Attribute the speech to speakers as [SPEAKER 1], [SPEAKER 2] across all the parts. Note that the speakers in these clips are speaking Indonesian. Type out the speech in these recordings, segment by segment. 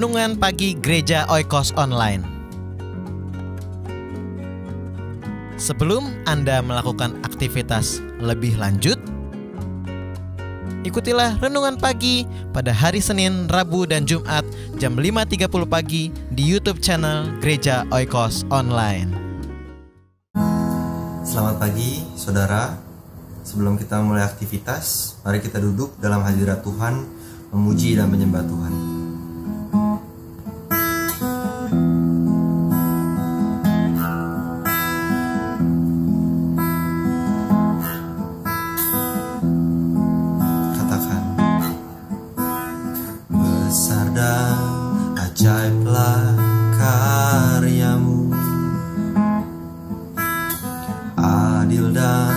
[SPEAKER 1] Renungan Pagi Gereja Oikos Online. Sebelum Anda melakukan aktivitas lebih lanjut, ikutilah Renungan Pagi pada hari Senin, Rabu, dan Jumat jam 5.30 pagi di YouTube channel Gereja Oikos Online.
[SPEAKER 2] Selamat pagi, saudara. Sebelum kita mulai aktivitas, mari kita duduk dalam hadirat Tuhan, memuji dan menyembah Tuhan. Katakan, besar dan ajaiblah karyamu, adil dan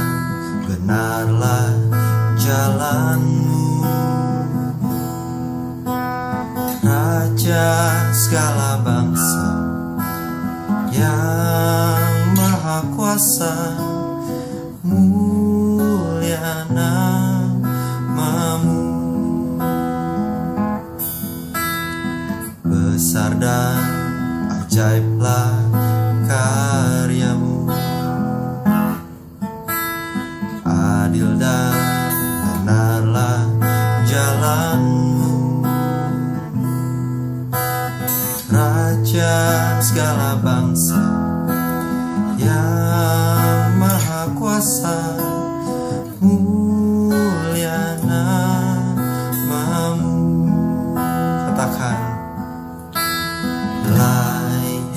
[SPEAKER 2] benarlah jalanmu, Raja segala bangsa yang maha kuasa, mulia namamu. Besar dan ajaiblah karyamu, adil dan benarlah jalanmu, Raja segala bangsa yang maha kuasa, mulia namamu. Katakan, layaklah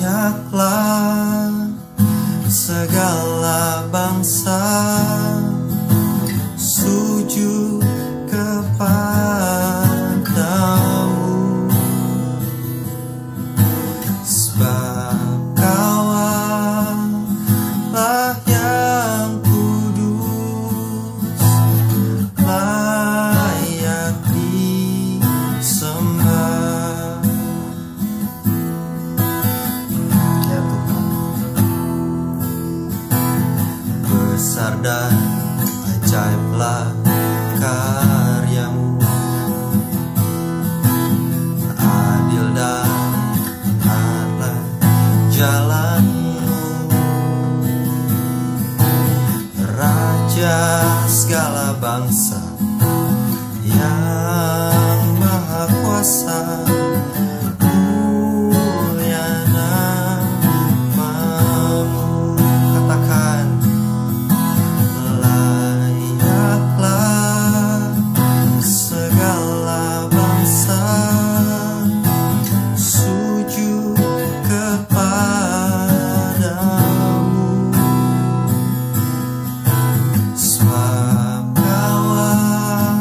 [SPEAKER 2] segala bangsa sujud kepadamu, sebab Kaulah yang kudus, layak disembah. Ya Tuhan, besar dan ajaiblah karyamu, adil dan benarlah jalanmu, Raja segala bangsa yang maha kuasa, mulia namamu. Katakan, segala bangsa sujud kepadamu, sebab Kaulah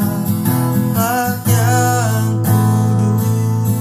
[SPEAKER 2] yang kudus,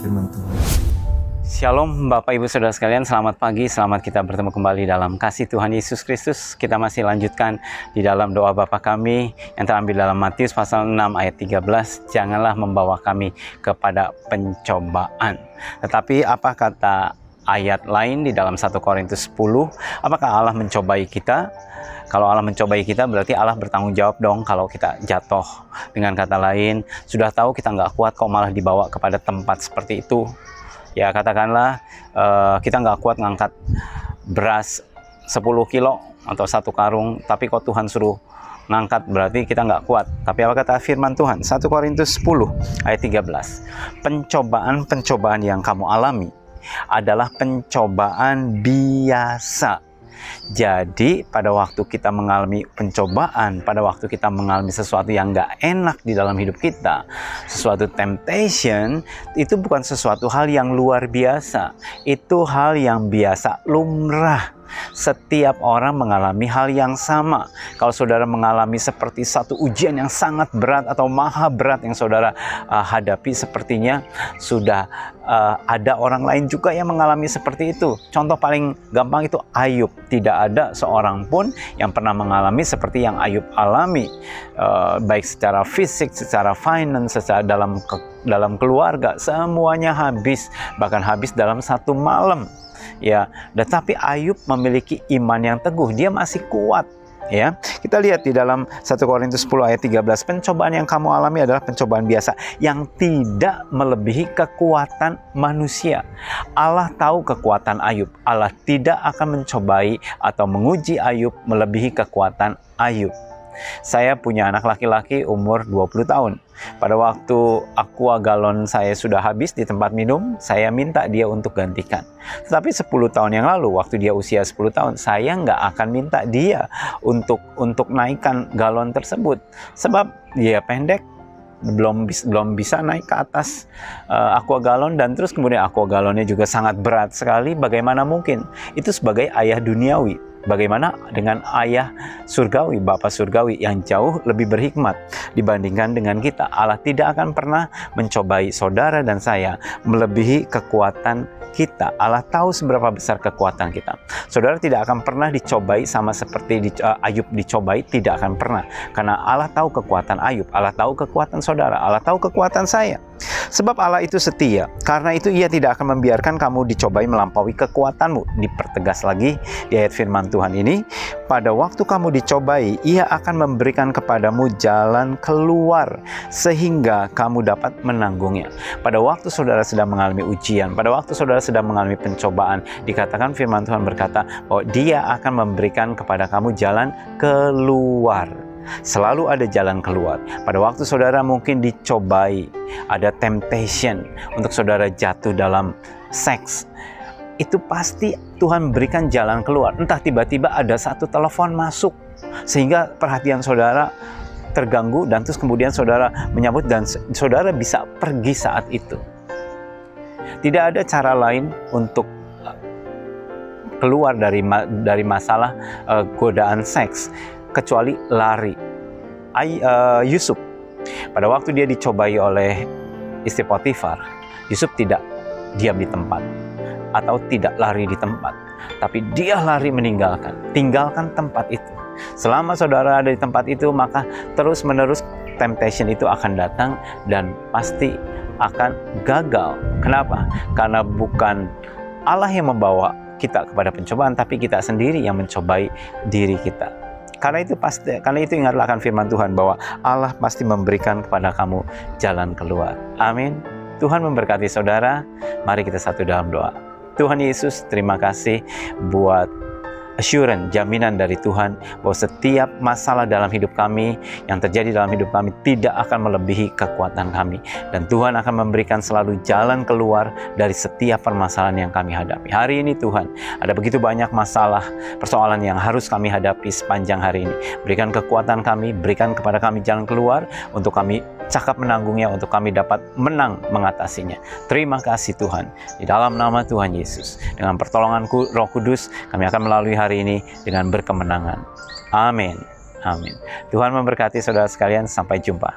[SPEAKER 2] firman Tuhan.
[SPEAKER 3] Shalom Bapak Ibu Saudara sekalian, selamat pagi, selamat kita bertemu kembali dalam kasih Tuhan Yesus Kristus. Kita masih lanjutkan di dalam doa Bapa kami yang terambil dalam Matius pasal 6 ayat 13. Janganlah membawa kami kepada pencobaan. Tetapi apa kata ayat lain di dalam 1 Korintus 10? Apakah Allah mencobai kita? Kalau Allah mencobai kita berarti Allah bertanggung jawab dong kalau kita jatuh. Dengan kata lain, sudah tahu kita nggak kuat kok malah dibawa kepada tempat seperti itu. Ya katakanlah kita nggak kuat ngangkat beras 10 kilo atau 1 karung, tapi kok Tuhan suruh ngangkat berarti kita nggak kuat. Tapi apa kata firman Tuhan? 1 Korintus 10 ayat 13. Pencobaan-pencobaan yang kamu alami adalah pencobaan biasa. Jadi pada waktu kita mengalami pencobaan, pada waktu kita mengalami sesuatu yang nggak enak di dalam hidup kita, sesuatu temptation, itu bukan sesuatu hal yang luar biasa. Itu hal yang biasa, lumrah. Setiap orang mengalami hal yang sama. Kalau saudara mengalami seperti satu ujian yang sangat berat atau maha berat yang saudara hadapi, sepertinya sudah ada orang lain juga yang mengalami seperti itu. Contoh paling gampang itu Ayub. Tidak ada seorang pun yang pernah mengalami seperti yang Ayub alami, baik secara fisik, secara finance, secara dalam keluarga, semuanya habis, bahkan habis dalam satu malam. Ya, tetapi Ayub memiliki iman yang teguh, dia masih kuat. Ya, kita lihat di dalam 1 Korintus 10 ayat 13, pencobaan yang kamu alami adalah pencobaan biasa yang tidak melebihi kekuatan manusia. Allah tahu kekuatan Ayub. Allah tidak akan mencobai atau menguji Ayub melebihi kekuatan Ayub. Saya punya anak laki-laki umur 20 tahun. Pada waktu aqua galon saya sudah habis di tempat minum, saya minta dia untuk gantikan. Tetapi 10 tahun yang lalu, waktu dia usia 10 tahun, saya nggak akan minta dia untuk naikkan galon tersebut. Sebab dia pendek, belum bisa naik ke atas aqua galon, dan terus kemudian aqua galonnya juga sangat berat sekali. Bagaimana mungkin? Itu sebagai ayah duniawi. Bagaimana dengan ayah surgawi, Bapa surgawi yang jauh lebih berhikmat dibandingkan dengan kita? Allah tidak akan pernah mencobai saudara dan saya melebihi kekuatan kita. Allah tahu seberapa besar kekuatan kita. Saudara tidak akan pernah dicobai sama seperti Ayub dicobai, tidak akan pernah. Karena Allah tahu kekuatan Ayub, Allah tahu kekuatan saudara, Allah tahu kekuatan saya. Sebab Allah itu setia, karena itu Ia tidak akan membiarkan kamu dicobai melampaui kekuatanmu. Dipertegas lagi di ayat firman Tuhan ini, pada waktu kamu dicobai, Ia akan memberikan kepadamu jalan keluar sehingga kamu dapat menanggungnya. Pada waktu saudara sedang mengalami ujian, pada waktu saudara sedang mengalami pencobaan, dikatakan firman Tuhan berkata bahwa Dia akan memberikan kepada kamu jalan keluar. Selalu ada jalan keluar. Pada waktu saudara mungkin dicobai, ada temptation untuk saudara jatuh dalam seks, itu pasti Tuhan berikan jalan keluar. Entah tiba-tiba ada satu telepon masuk sehingga perhatian saudara terganggu, dan terus kemudian saudara menyambut dan saudara bisa pergi saat itu. Tidak ada cara lain untuk keluar dari masalah godaan seks kecuali lari. Yusuf, pada waktu dia dicobai oleh istri Potifar, Yusuf tidak diam di tempat atau tidak lari di tempat, tapi dia lari tinggalkan tempat itu. Selama saudara ada di tempat itu, maka terus-menerus temptation itu akan datang dan pasti akan gagal. Kenapa? Karena bukan Allah yang membawa kita kepada pencobaan, tapi kita sendiri yang mencobai diri kita. Karena itu ingatlah akan firman Tuhan bahwa Allah pasti memberikan kepada kamu jalan keluar. Amin. Tuhan memberkati saudara. Mari kita satu dalam doa. Tuhan Yesus, terima kasih buat assurance, jaminan dari Tuhan bahwa setiap masalah dalam hidup kami, yang terjadi dalam hidup kami, tidak akan melebihi kekuatan kami. Dan Tuhan akan memberikan selalu jalan keluar dari setiap permasalahan yang kami hadapi. Hari ini Tuhan, ada begitu banyak masalah, persoalan yang harus kami hadapi sepanjang hari ini. Berikan kekuatan kami, berikan kepada kami jalan keluar untuk kami cakap menanggungnya, untuk kami dapat menang mengatasinya. Terima kasih Tuhan. Di dalam nama Tuhan Yesus, dengan pertolongan Roh Kudus, kami akan melalui hari ini dengan berkemenangan. Amin. Amin. Tuhan memberkati saudara sekalian. Sampai jumpa.